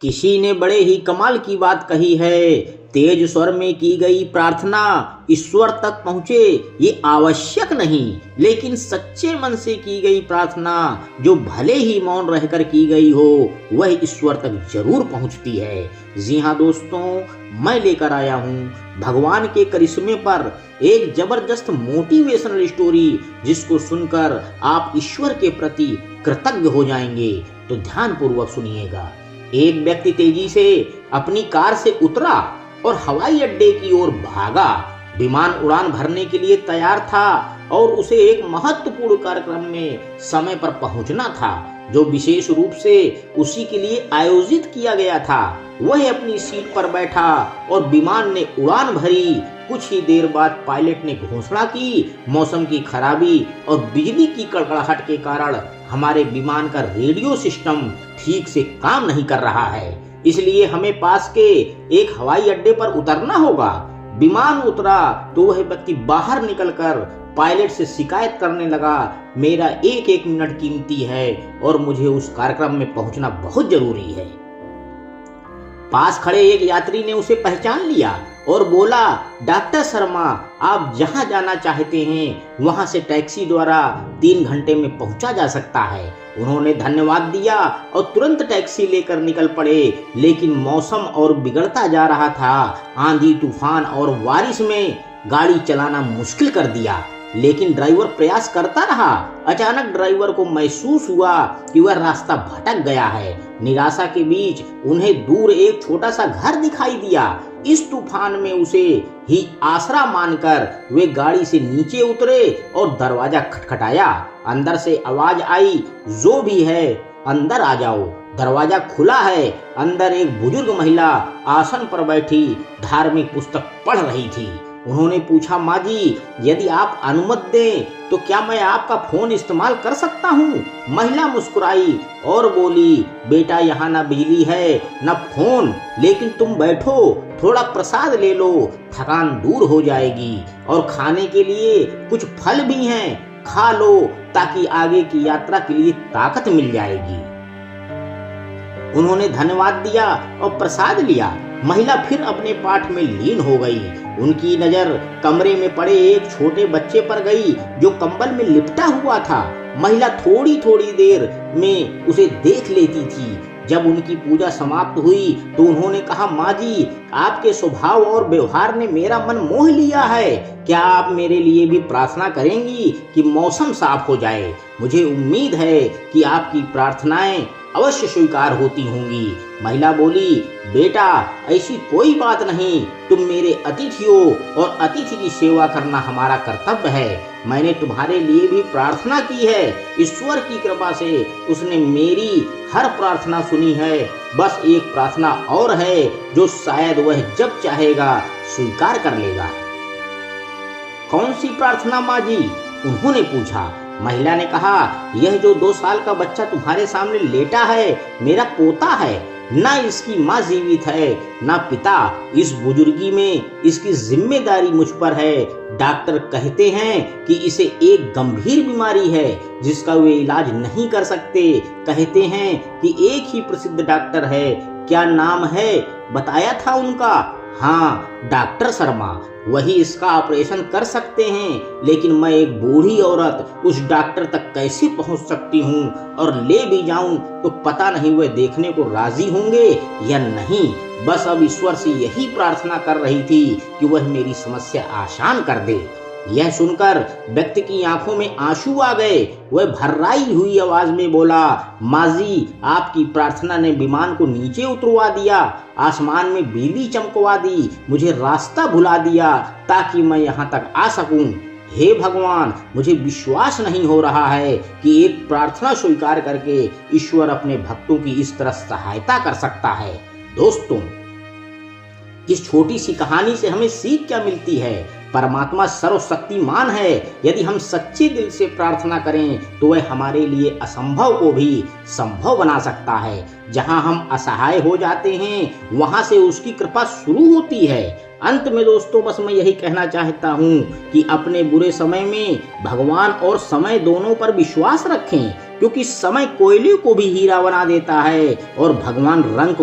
किसी ने बड़े ही कमाल की बात कही है। तेज स्वर में की गई प्रार्थना ईश्वर तक पहुंचे ये आवश्यक नहीं, लेकिन सच्चे मन से की गई प्रार्थना जो भले ही मौन रहकर की गई हो वह ईश्वर तक जरूर पहुंचती है। जी हाँ दोस्तों, मैं लेकर आया हूँ भगवान के करिश्मे पर एक जबरदस्त मोटिवेशनल स्टोरी, जिसको सुनकर आप ईश्वर के प्रति कृतज्ञ हो जाएंगे। तो ध्यान पूर्वक सुनिएगा। एक व्यक्ति तेजी से अपनी कार से उतरा और हवाई अड्डे की ओर भागा। विमान उड़ान भरने के लिए तैयार था और उसे एक महत्वपूर्ण कार्यक्रम में समय पर पहुंचना था, जो विशेष रूप से उसी के लिए आयोजित किया गया था। वह अपनी सीट पर बैठा और विमान ने उड़ान भरी। कुछ ही देर बाद पायलट ने घोषणा की, मौसम की खराबी और बिजली की कड़कड़ाहट के कारण हमारे विमान का रेडियो सिस्टम ठीक से काम नहीं कर रहा है, इसलिए हमें पास के एक हवाई अड्डे पर उतरना होगा। विमान उतरा तो वह व्यक्ति बाहर निकलकर पायलट से शिकायत करने लगा, मेरा एक एक मिनट कीमती है और मुझे उस कार्यक्रम में पहुंचना बहुत जरूरी है। पास खड़े एक यात्री ने उसे पहचान लिया और बोला, डॉक्टर शर्मा, आप जहां जाना चाहते हैं वहां से टैक्सी द्वारा 3 घंटे में पहुंचा जा सकता है। उन्होंने धन्यवाद दिया और तुरंत टैक्सी लेकर निकल पड़े, लेकिन मौसम और बिगड़ता जा रहा था। आंधी तूफान और बारिश में गाड़ी चलाना मुश्किल कर दिया, लेकिन ड्राइवर प्रयास करता रहा। अचानक ड्राइवर को महसूस हुआ कि वह रास्ता भटक गया है। निराशा के बीच उन्हें दूर एक छोटा सा घर दिखाई दिया। इस तूफान में उसे ही आसरा मानकर वे गाड़ी से नीचे उतरे और दरवाजा खटखटाया। अंदर से आवाज आई, जो भी है अंदर आ जाओ। दरवाजा खुला है। अंदर एक बुजुर्ग महिला आसन पर बैठी धार्मिक पुस्तक पढ़ रही थी। उन्होंने पूछा, माँ जी, यदि आप अनुमति दें तो क्या मैं आपका फोन इस्तेमाल कर सकता हूँ? महिला मुस्कुराई और बोली, बेटा, यहाँ ना बिजली है न फोन, लेकिन तुम बैठो, थोड़ा प्रसाद ले लो, थकान दूर हो जाएगी और खाने के लिए कुछ फल भी हैं, खा लो ताकि आगे की यात्रा के लिए ताकत मिल जाएगी। उन्होंने धन्यवाद दिया और प्रसाद लिया। महिला फिर अपने पाठ में लीन हो गई। उनकी नजर कमरे में पड़े एक छोटे बच्चे पर गई जो कंबल में लिपटा हुआ था। महिला थोड़ी थोड़ी देर में उसे देख लेती थी। जब उनकी पूजा समाप्त हुई तो उन्होंने कहा, माँ जी, आपके स्वभाव और व्यवहार ने मेरा मन मोह लिया है। क्या आप मेरे लिए भी प्रार्थना करेंगी कि मौसम साफ हो जाए? मुझे उम्मीद है कि आपकी प्रार्थनाएं अवश्य स्वीकार होती होंगी। महिला बोली, बेटा, ऐसी कोई बात नहीं, तुम मेरे अतिथि हो और अतिथि की सेवा करना हमारा कर्तव्य है। मैंने तुम्हारे लिए भी प्रार्थना की है। ईश्वर की कृपा से उसने मेरी हर प्रार्थना सुनी है। बस एक प्रार्थना और है जो शायद वह जब चाहेगा स्वीकार कर लेगा। कौन सी प्रार्थना माँ जी? उन्होंने पूछा। महिला ने कहा, यह जो 2 साल का बच्चा तुम्हारे सामने लेटा है मेरा पोता है। ना इसकी माँ जीवित है ना पिता। इस बुजुर्गी में इसकी जिम्मेदारी मुझ पर है। डॉक्टर कहते हैं कि इसे एक गंभीर बीमारी है जिसका वे इलाज नहीं कर सकते। कहते हैं कि एक ही प्रसिद्ध डॉक्टर है। क्या नाम है बताया था उनका? हाँ, डॉक्टर शर्मा। वही इसका ऑपरेशन कर सकते हैं, लेकिन मैं एक बूढ़ी औरत उस डॉक्टर तक कैसे पहुंच सकती हूँ और ले भी जाऊं तो पता नहीं वे देखने को राजी होंगे या नहीं। बस अब ईश्वर से यही प्रार्थना कर रही थी कि वह मेरी समस्या आसान कर दे। यह सुनकर व्यक्ति की आंखों में आंसू आ गए। वह भर्राई हुई आवाज में बोला, माँ जी, आपकी प्रार्थना ने विमान को नीचे उतरवा दिया, आसमान में बिजली चमकवा दी, मुझे रास्ता भुला दिया ताकि मैं यहाँ तक आ सकूं। हे भगवान, मुझे विश्वास नहीं हो रहा है कि एक प्रार्थना स्वीकार करके ईश्वर अपने भक्तों की इस तरह सहायता कर सकता है। दोस्तों, इस छोटी सी कहानी से हमें सीख क्या मिलती है? परमात्मा सर्वशक्तिमान है। यदि हम सच्चे दिल से प्रार्थना करें तो वह हमारे लिए असंभव को भी संभव बना सकता है। जहां हम असहाय हो जाते हैं वहां से उसकी कृपा शुरू होती है। अंत में दोस्तों, बस मैं यही कहना चाहता हूँ कि अपने बुरे समय में भगवान और समय दोनों पर विश्वास रखें, क्योंकि समय कोयले को भी हीरा बना देता है और भगवान रंग